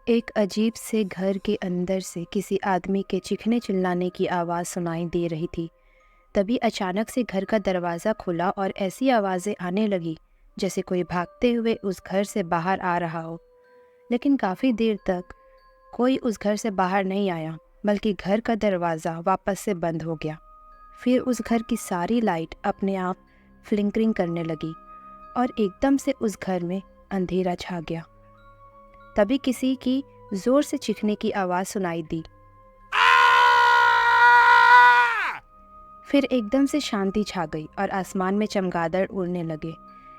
एक अजीब से घर के अंदर से किसी आदमी के चीखने चिल्लाने की आवाज़ सुनाई दे रही थी। तभी अचानक से घर का दरवाज़ा खुला और ऐसी आवाज़ें आने लगी जैसे कोई भागते हुए उस घर से बाहर आ रहा हो। लेकिन काफ़ी देर तक कोई उस घर से बाहर नहीं आया, बल्कि घर का दरवाज़ा वापस से बंद हो गया। फिर उस घर की सारी लाइट अपने आप फ्लिंकरिंग करने लगी और एकदम से उस घर में अंधेरा छा गया। तभी किसी की जोर से चीखने की आवाज़ सुनाई दी। फिर एकदम से शांति छा गई और आसमान में चमगादड़ उड़ने लगे।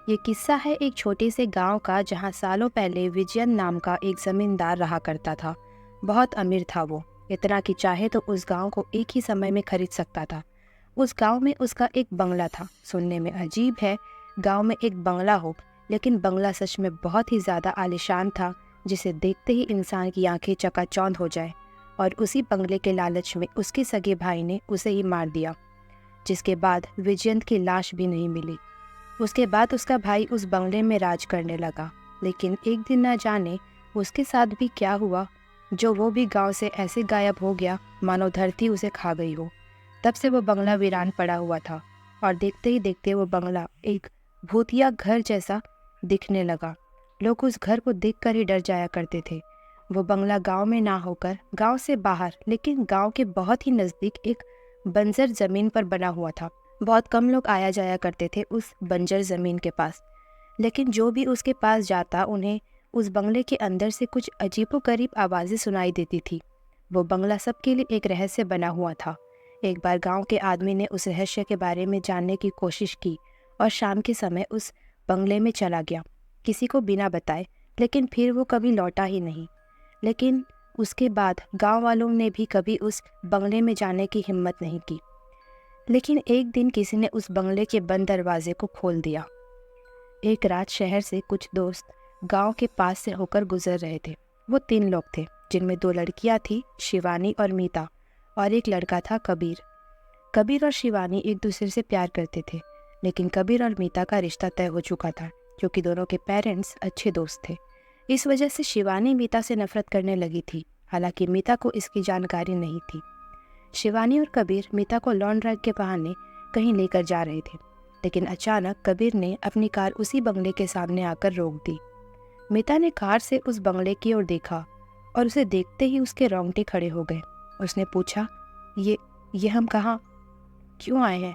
ये किस्सा है एक छोटे से गांव का, जहां सालों पहले विजयन नाम का एक जमींदार रहा करता था। बहुत अमीर था वो, इतना कि चाहे तो उस गांव को एक ही समय में खरीद सकता था। उस गांव में उसका एक बंगला था। सुनने में अजीब है, गांव में एक बंगला हो, लेकिन बंगला सच में बहुत ही ज़्यादा आलीशान था, जिसे देखते ही इंसान की आंखें चकाचौंध हो जाए। और उसी बंगले के लालच में उसके सगे भाई ने उसे ही मार दिया, जिसके बाद विजयंत की लाश भी नहीं मिली। उसके बाद उसका भाई उस बंगले में राज करने लगा। लेकिन एक दिन न जाने उसके साथ भी क्या हुआ, जो वो भी गांव से ऐसे गायब हो गया मानो धरती उसे खा गई हो। तब से वो बंगला वीरान पड़ा हुआ था और देखते ही देखते वो बंगला एक भूतिया घर जैसा दिखने लगा। लोग उस घर को देखकर ही डर जाया करते थे। वो बंगला गांव में ना होकर गांव से बाहर, लेकिन गांव के बहुत ही नज़दीक एक बंजर ज़मीन पर बना हुआ था। बहुत कम लोग आया जाया करते थे उस बंजर ज़मीन के पास, लेकिन जो भी उसके पास जाता उन्हें उस बंगले के अंदर से कुछ अजीबोगरीब आवाज़ें सुनाई देती थी। वो बंगला सबके लिए एक रहस्य बना हुआ था। एक बार गांव के आदमी ने उस रहस्य के बारे में जानने की कोशिश की और शाम के समय उस बंगले में चला गया, किसी को बिना बताए। लेकिन फिर वो कभी लौटा ही नहीं। लेकिन उसके बाद गांव वालों ने भी कभी उस बंगले में जाने की हिम्मत नहीं की। लेकिन एक दिन किसी ने उस बंगले के बंद दरवाजे को खोल दिया। एक रात शहर से कुछ दोस्त गांव के पास से होकर गुजर रहे थे। वो 3 लोग थे, जिनमें 2 लड़कियां थी, शिवानी और मीता, और एक लड़का था, कबीर। कबीर और शिवानी एक दूसरे से प्यार करते थे, लेकिन कबीर और मीता का रिश्ता तय हो चुका था, क्योंकि दोनों के पेरेंट्स अच्छे दोस्त थे। इस वजह से शिवानी मीता से नफरत करने लगी थी। हालांकि मीता को इसकी जानकारी नहीं थी। शिवानी और कबीर मीता को लॉन्ग ड्राइव के बहाने कहीं लेकर जा रहे थे, लेकिन अचानक कबीर ने अपनी कार उसी बंगले के सामने आकर रोक दी। मीता ने कार से उस बंगले की ओर देखा और उसे देखते ही उसके रोंगटे खड़े हो गए। उसने पूछा, ये हम कहाँ क्यों आए हैं?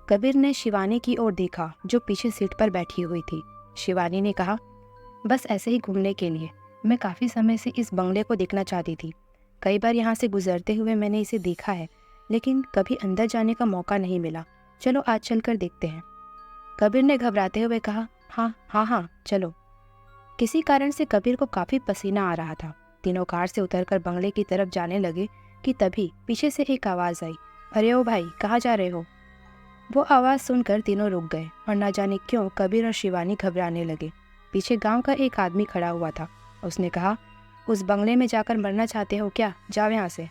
कबीर ने शिवानी की ओर देखा, जो पीछे सीट पर बैठी हुई थी। शिवानी ने कहा, बस ऐसे ही घूमने के लिए। मैं काफ़ी समय से इस बंगले को देखना चाहती थी। कई बार यहाँ से गुजरते हुए मैंने इसे देखा है, लेकिन कभी अंदर जाने का मौका नहीं मिला। चलो आज चलकर देखते हैं। कबीर ने घबराते हुए कहा, हाँ हाँ हाँ चलो। किसी कारण से कबीर को काफ़ी पसीना आ रहा था। तीनों कार से उतरकर बंगले की तरफ जाने लगे कि तभी पीछे से एक आवाज़ आई, अरे ओ भाई, कहाँ जा रहे हो? वो आवाज़ सुनकर तीनों रुक गए और ना जाने क्यों कबीर और शिवानी घबराने लगे। पीछे गांव का एक आदमी खड़ा हुआ था। उसने कहा, उस बंगले में जाकर मरना चाहते हो क्या? जाओ यहाँ से।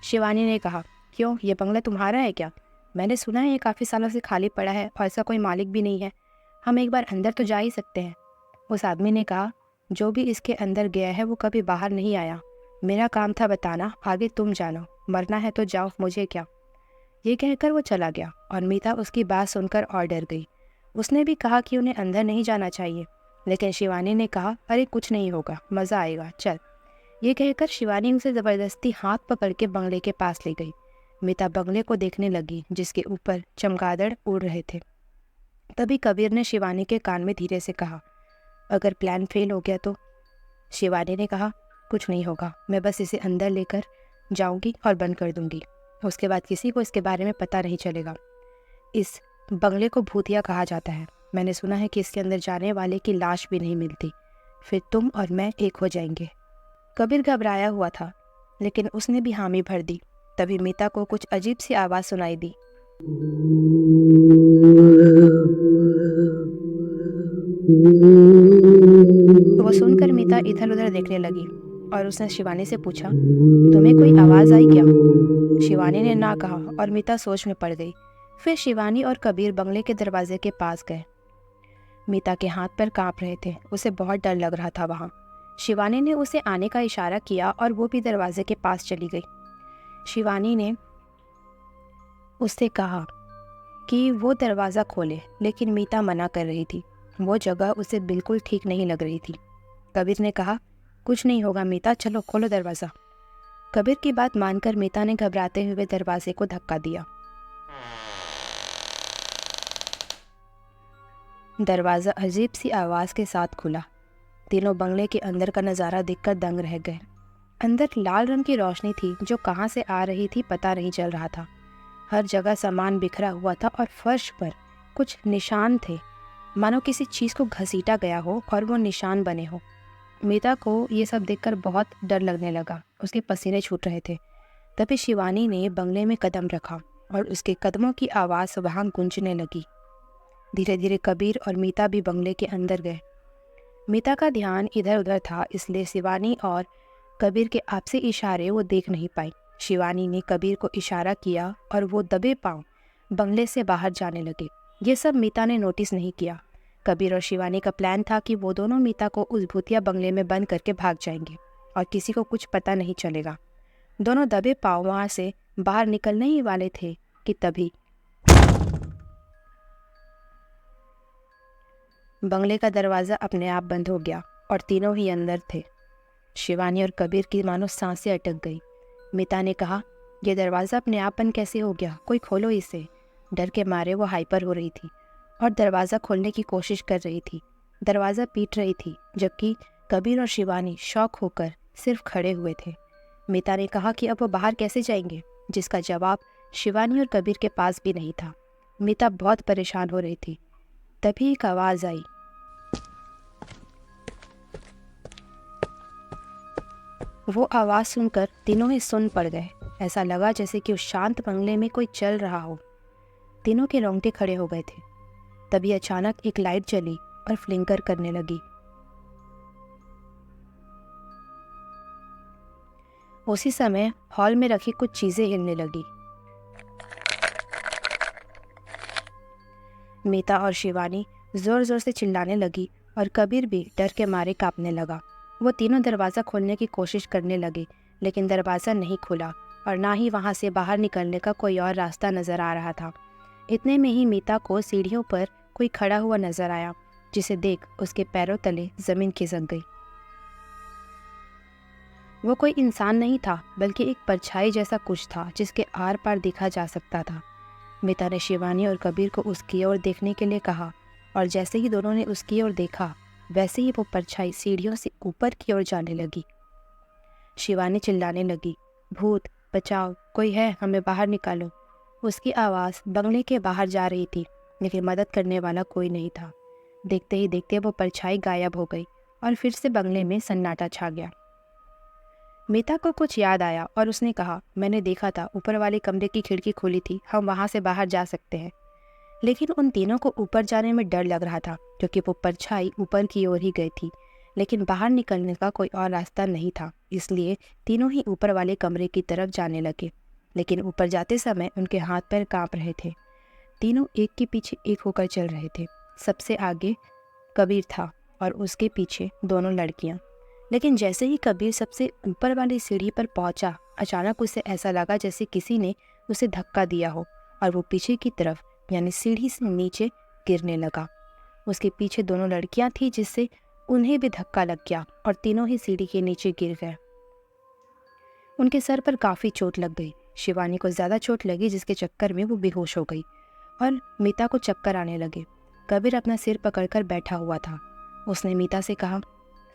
शिवानी ने कहा, क्यों, ये बंगला तुम्हारा है क्या? मैंने सुना है ये काफ़ी सालों से खाली पड़ा है और इसका कोई मालिक भी नहीं है। हम एक बार अंदर तो जा ही सकते हैं। उस आदमी ने कहा, जो भी इसके अंदर गया है वो कभी बाहर नहीं आया। मेरा काम था बताना, आगे तुम जानो। मरना है तो जाओ, मुझे क्या। ये कहकर वो चला गया और मीता उसकी बात सुनकर और डर गई। उसने भी कहा कि उन्हें अंदर नहीं जाना चाहिए, लेकिन शिवानी ने कहा, अरे कुछ नहीं होगा, मज़ा आएगा, चल। ये कहकर शिवानी उसे ज़बरदस्ती हाथ पकड़ के बंगले के पास ले गई। मीता बंगले को देखने लगी, जिसके ऊपर चमगादड़ उड़ रहे थे। तभी कबीर ने शिवानी के कान में धीरे से कहा, अगर प्लान फेल हो गया तो? शिवानी ने कहा, कुछ नहीं होगा, मैं बस इसे अंदर लेकर जाऊंगी और बंद कर दूंगी। उसके बाद किसी को इसके बारे में पता नहीं चलेगा। इस बंगले को भूतिया कहा जाता है। मैंने सुना है कि इसके अंदर जाने वाले की लाश भी नहीं मिलती। फिर तुम और मैं एक हो जाएंगे। कबीर घबराया हुआ था, लेकिन उसने भी हामी भर दी। तभी मीता को कुछ अजीब सी आवाज़ सुनाई दी। वो सुनकर मीता इधर उधर देखने लगी और उसने शिवानी से पूछा, तुम्हें कोई आवाज़ आई क्या? शिवानी ने ना कहा और मीता सोच में पड़ गई। फिर शिवानी और कबीर बंगले के दरवाजे के पास गए। मीता के हाथ पैर कांप रहे थे, उसे बहुत डर लग रहा था वहाँ। शिवानी ने उसे आने का इशारा किया और वो भी दरवाजे के पास चली गई। शिवानी ने उससे कहा कि वो दरवाज़ा खोले, लेकिन मीता मना कर रही थी। वो जगह उसे बिल्कुल ठीक नहीं लग रही थी। कबीर ने कहा, कुछ नहीं होगा मीता, चलो खोलो दरवाज़ा। कबीर की बात मानकर मीता ने घबराते हुए दरवाजे को धक्का दिया। दरवाज़ा अजीब सी आवाज़ के साथ खुला। तीनों बंगले के अंदर का नज़ारा देखकर दंग रह गए। अंदर लाल रंग की रोशनी थी जो कहाँ से आ रही थी पता नहीं चल रहा था। हर जगह सामान बिखरा हुआ था और फर्श पर कुछ निशान थे, मानो किसी चीज़ को घसीटा गया हो और वो निशान बने हो। मीता को ये सब देखकर बहुत डर लगने लगा। उसके पसीने छूट रहे थे। तभी शिवानी ने बंगले में कदम रखा और उसके कदमों की आवाज़ वहाँ गूंजने लगी। धीरे धीरे कबीर और मीता भी बंगले के अंदर गए। मीता का ध्यान इधर उधर था, इसलिए शिवानी और कबीर के आपसी इशारे वो देख नहीं पाई। शिवानी ने कबीर को इशारा किया और वो दबे पांव बंगले से बाहर जाने लगे। ये सब मीता ने नोटिस नहीं किया। कबीर और शिवानी का प्लान था कि वो दोनों मीता को उस भूतिया बंगले में बंद करके भाग जाएंगे और किसी को कुछ पता नहीं चलेगा। दोनों दबे पांव वहाँ से बाहर निकलने ही वाले थे कि तभी बंगले का दरवाज़ा अपने आप बंद हो गया और तीनों ही अंदर थे। शिवानी और कबीर की मानो सांसें अटक गई। मीता ने कहा, यह दरवाज़ा अपने आप बंद कैसे हो गया? कोई खोलो इसे। डर के मारे वो हाइपर हो रही थी और दरवाज़ा खोलने की कोशिश कर रही थी। दरवाज़ा पीट रही थी, जबकि कबीर और शिवानी शॉक होकर सिर्फ खड़े हुए थे। मीता ने कहा कि अब वो बाहर कैसे जाएंगे, जिसका जवाब शिवानी और कबीर के पास भी नहीं था। मीता बहुत परेशान हो रही थी। तभी एक आवाज़ आई। वो आवाज़ सुनकर तीनों ही सुन पड़ गए। ऐसा लगा जैसे कि उस शांत बंगले में कोई चल रहा हो। तीनों के रोंगटे खड़े हो गए थे। तभी अचानक एक लाइट जली और फ्लिंकर करने लगी। उसी समय हॉल में रखी कुछ चीज़ें हिलने लगी। मीता और शिवानी ज़ोर ज़ोर से चिल्लाने लगी और कबीर भी डर के मारे कांपने लगा। वो तीनों दरवाज़ा खोलने की कोशिश करने लगे, लेकिन दरवाज़ा नहीं खुला और ना ही वहाँ से बाहर निकलने का कोई और रास्ता नज़र आ रहा था। इतने में ही मीता को सीढ़ियों पर कोई खड़ा हुआ नज़र आया, जिसे देख उसके पैरों तले ज़मीन खिसक गई। वो कोई इंसान नहीं था, बल्कि एक परछाई जैसा कुछ था जिसके आर पार देखा जा सकता था। मीता ने शिवानी और कबीर को उसकी ओर देखने के लिए कहा और जैसे ही दोनों ने उसकी ओर देखा, वैसे ही वो परछाई सीढ़ियों से ऊपर की ओर जाने लगी। शिवानी चिल्लाने लगी, भूत बचाओ, कोई है, हमें बाहर निकालो। उसकी आवाज़ बंगले के बाहर जा रही थी, लेकिन मदद करने वाला कोई नहीं था। देखते ही देखते वो परछाई गायब हो गई और फिर से बंगले में सन्नाटा छा गया। मीता को कुछ याद आया और उसने कहा, मैंने देखा था, ऊपर वाले कमरे की खिड़की खुली थी, हम वहाँ से बाहर जा सकते हैं। लेकिन उन तीनों को ऊपर जाने में डर लग रहा था, क्योंकि वो परछाई ऊपर की ओर ही गई थी, लेकिन बाहर निकलने का कोई और रास्ता नहीं था। इसलिए तीनों ही ऊपर वाले कमरे की तरफ जाने लगे, लेकिन ऊपर जाते समय उनके हाथ पैर कांप रहे थे। तीनों एक के पीछे एक होकर चल रहे थे। सबसे आगे कबीर था और उसके पीछे दोनों लड़कियां। लेकिन जैसे ही कबीर सबसे ऊपर वाली सीढ़ी पर पहुंचा, अचानक उसे ऐसा लगा जैसे किसी ने उसे धक्का दिया हो और वो पीछे की तरफ यानी सीढ़ी से नीचे गिरने लगा। उसके पीछे दोनों लड़कियां थीं, जिससे उन्हें भी धक्का लग गया और तीनों ही सीढ़ी के नीचे गिर गए। उनके सर पर काफ़ी चोट लग गई। शिवानी को ज़्यादा चोट लगी, जिसके चक्कर में वो बेहोश हो गई और मीता को चक्कर आने लगे। कबीर अपना सिर पकड़कर बैठा हुआ था। उसने मीता से कहा,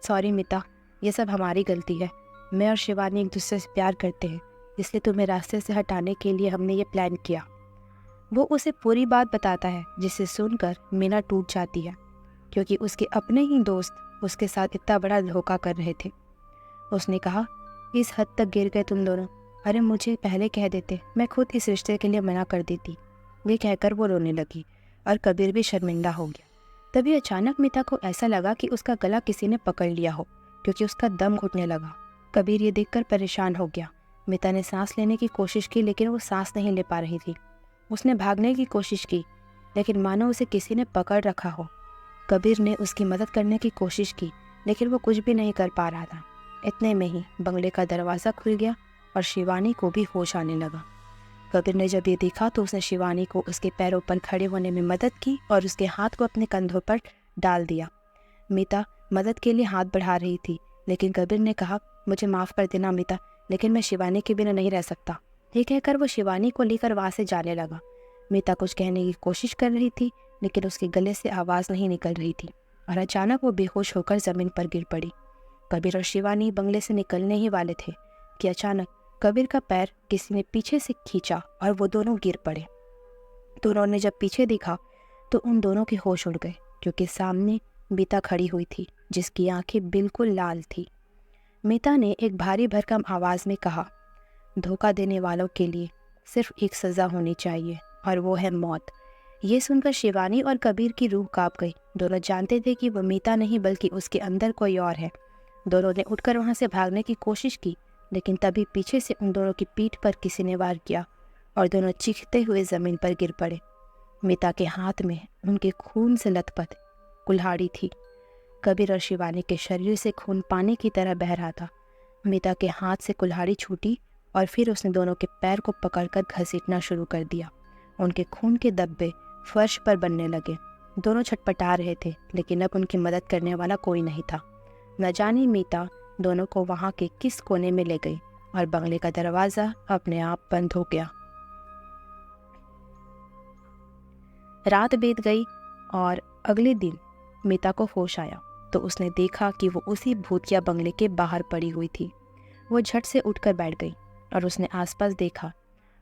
सॉरी मीता, ये सब हमारी गलती है। मैं और शिवानी एक दूसरे से प्यार करते हैं, इसलिए तुम्हें रास्ते से हटाने के लिए हमने ये प्लान किया। वो उसे पूरी बात बताता है, जिसे सुनकर मीना टूट जाती है, क्योंकि उसके अपने ही दोस्त उसके साथ इतना बड़ा धोखा कर रहे थे। उसने कहा, इस हद तक गिर गए तुम दोनों, अरे मुझे पहले कह देते, मैं खुद इस रिश्ते के लिए मना कर देती। ये कहकर वो रोने लगी और कबीर भी शर्मिंदा हो गया। तभी अचानक मीता को ऐसा लगा कि उसका गला किसी ने पकड़ लिया हो, क्योंकि उसका दम घुटने लगा। कबीर ये देखकर परेशान हो गया। मीता ने सांस लेने की कोशिश की, लेकिन वो सांस नहीं ले पा रही थी। उसने भागने की कोशिश की, लेकिन मानो उसे किसी ने पकड़ रखा हो। कबीर ने उसकी मदद करने की कोशिश की, लेकिन वो कुछ भी नहीं कर पा रहा था। इतने में ही बंगले का दरवाज़ा खुल गया और शिवानी को भी होश आने लगा। कबीर ने जब ये देखा तो उसने शिवानी को उसके पैरों पर खड़े होने में मदद की और उसके हाथ को अपने कंधों पर डाल दिया। मीता मदद के लिए हाथ बढ़ा रही थी, लेकिन कबीर ने कहा, मुझे माफ़ कर देना मीता, लेकिन मैं शिवानी के बिना नहीं रह सकता। ये कहकर वो शिवानी को लेकर वहाँ से जाने लगा। मीता कुछ कहने की कोशिश कर रही थी, लेकिन उसके गले से आवाज़ नहीं निकल रही थी और अचानक वो बेहोश होकर ज़मीन पर गिर पड़ी। कबीर और शिवानी बंगले से निकलने ही वाले थे कि अचानक कबीर का पैर किसी ने पीछे से खींचा और वो दोनों गिर पड़े। दोनों ने जब पीछे देखा तो उन दोनों के होश उड़ गए, क्योंकि सामने मीता खड़ी हुई थी जिसकी आंखें बिल्कुल लाल थी। मीता ने एक भारी भरकम आवाज़ में कहा, धोखा देने वालों के लिए सिर्फ एक सज़ा होनी चाहिए और वो है मौत। ये सुनकर शिवानी और कबीर की रूह कांप गई। दोनों जानते थे कि वह मीता नहीं बल्कि उसके अंदर कोई और है। दोनों ने उठकर वहाँ से भागने की कोशिश की, लेकिन तभी पीछे से उन दोनों की पीठ पर किसी ने वार किया और दोनों चीखते हुए ज़मीन पर गिर पड़े। मीता के हाथ में उनके खून से लथपथ कुल्हाड़ी थी। कबीर और शिवानी के शरीर से खून पानी की तरह बह रहा था। मीता के हाथ से कुल्हाड़ी छूटी और फिर उसने दोनों के पैर को पकड़कर घसीटना शुरू कर दिया। उनके खून के धब्बे फर्श पर बनने लगे। दोनों छटपटा रहे थे, लेकिन अब उनकी मदद करने वाला कोई नहीं था। न जाने मीता दोनों को वहाँ के किस कोने में ले गई और बंगले का दरवाज़ा अपने आप बंद हो गया। रात बीत गई और अगले दिन मीता को होश आया तो उसने देखा कि वो उसी भूतिया बंगले के बाहर पड़ी हुई थी। वो झट से उठकर बैठ गई और उसने आसपास देखा।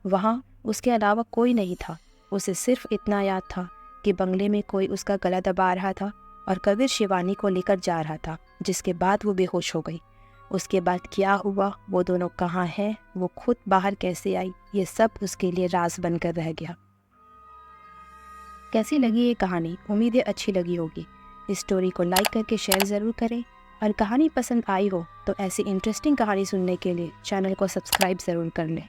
वहाँ उसके अलावा कोई नहीं था। उसे सिर्फ इतना याद था कि बंगले में कोई उसका गला दबा रहा था और कबीर शिवानी को लेकर जा रहा था, जिसके बाद वो बेहोश हो गई। उसके बाद क्या हुआ, वो दोनों कहाँ हैं, वो खुद बाहर कैसे आई, ये सब उसके लिए राज बनकर रह गया। कैसी लगी ये कहानी? उम्मीद है अच्छी लगी होगी। इस स्टोरी को लाइक करके शेयर ज़रूर करें और कहानी पसंद आई हो तो ऐसी इंटरेस्टिंग कहानी सुनने के लिए चैनल को सब्सक्राइब ज़रूर कर लें।